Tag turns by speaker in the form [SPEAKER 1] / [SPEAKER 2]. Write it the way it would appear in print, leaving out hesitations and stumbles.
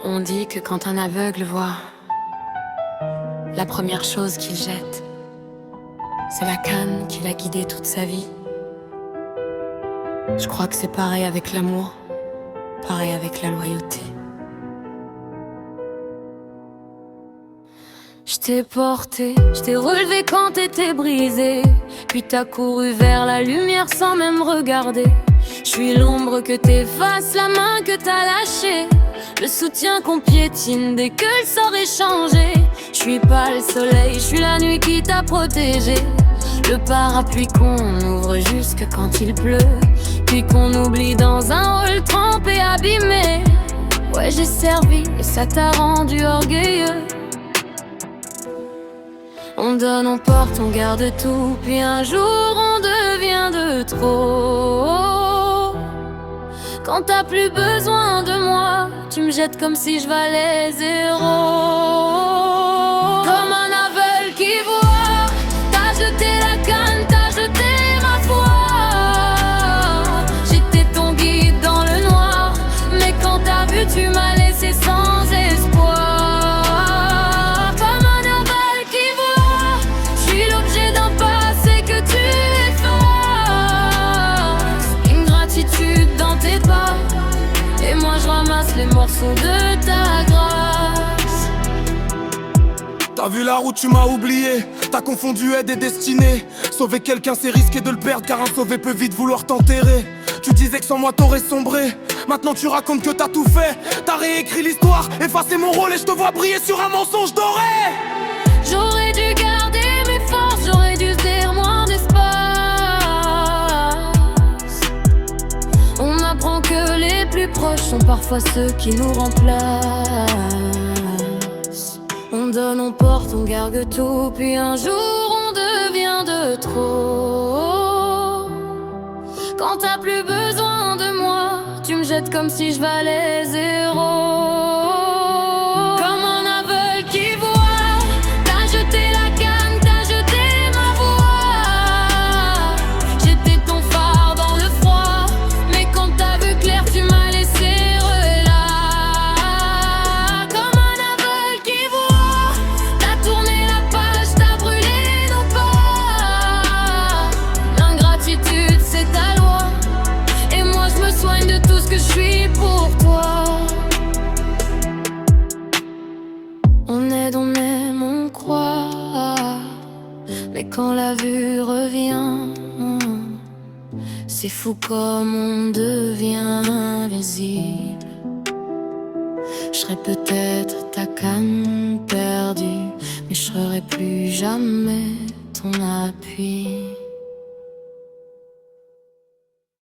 [SPEAKER 1] On dit que quand un aveugle voit, la première chose qu'il jette, c'est la canne qui l'a guidé toute sa vie. Je crois que c'est pareil avec l'amour, pareil avec la loyauté. Je t'ai porté, je t'ai relevé quand t'étais brisé, puis t'as couru vers la lumière sans même regarder. Je suis l'ombre que t'effaces, la main que t'as lâchée, le soutien qu'on piétine dès que le sort est changé. Je suis pas le soleil, je suis la nuit qui t'a protégé, le parapluie qu'on ouvre jusque quand il pleut, puis qu'on oublie dans un hall trempé, abîmé. Ouais, j'ai servi et ça t'a rendu orgueilleux. On donne, on porte, on garde tout, puis un jour on devient de trop. Quand t'as plus besoin de moi, tu me jettes comme si je valais zéro. Comme un aveugle qui voit, t'as jeté la canne, t'as jeté ma foi. J'étais ton guide dans le noir, mais quand t'as vu, tu m'as laissé sans espoir. Et moi je ramasse les morceaux de ta grâce.
[SPEAKER 2] T'as vu la route, tu m'as oublié. T'as confondu aide et destinée. Sauver quelqu'un c'est risquer de le perdre, car un sauvé peut vite vouloir t'enterrer. Tu disais que sans moi t'aurais sombré, maintenant tu racontes que t'as tout fait. T'as réécrit l'histoire, effacé mon rôle, et je te vois briller sur un mensonge doré.
[SPEAKER 1] J'aurais dû garder mes forces, j'aurais dû se dire moins d'espace. On apprend que les plus proches sont parfois ceux qui nous remplacent. On donne, on porte, on garde tout, puis un jour on devient de trop. Quand t'as plus besoin de moi, tu me jettes comme si je valais zéro. Comme un aveugle qui voit, t'as jeté la canne, t'as jeté ma voix. J'étais ton phare dans le froid, mais quand t'as vu clair, tu m'as laissé relax. Comme un aveugle qui voit, t'as tourné la page, t'as brûlé nos pas. L'ingratitude, c'est ta loi, et moi je me soigne de tout ce que je suis pour toi. On aide, on aime, on croit, mais quand la vue revient, c'est fou comme on devient invisible. Je serais peut-être ta canne perdue, mais je serai plus jamais ton appui.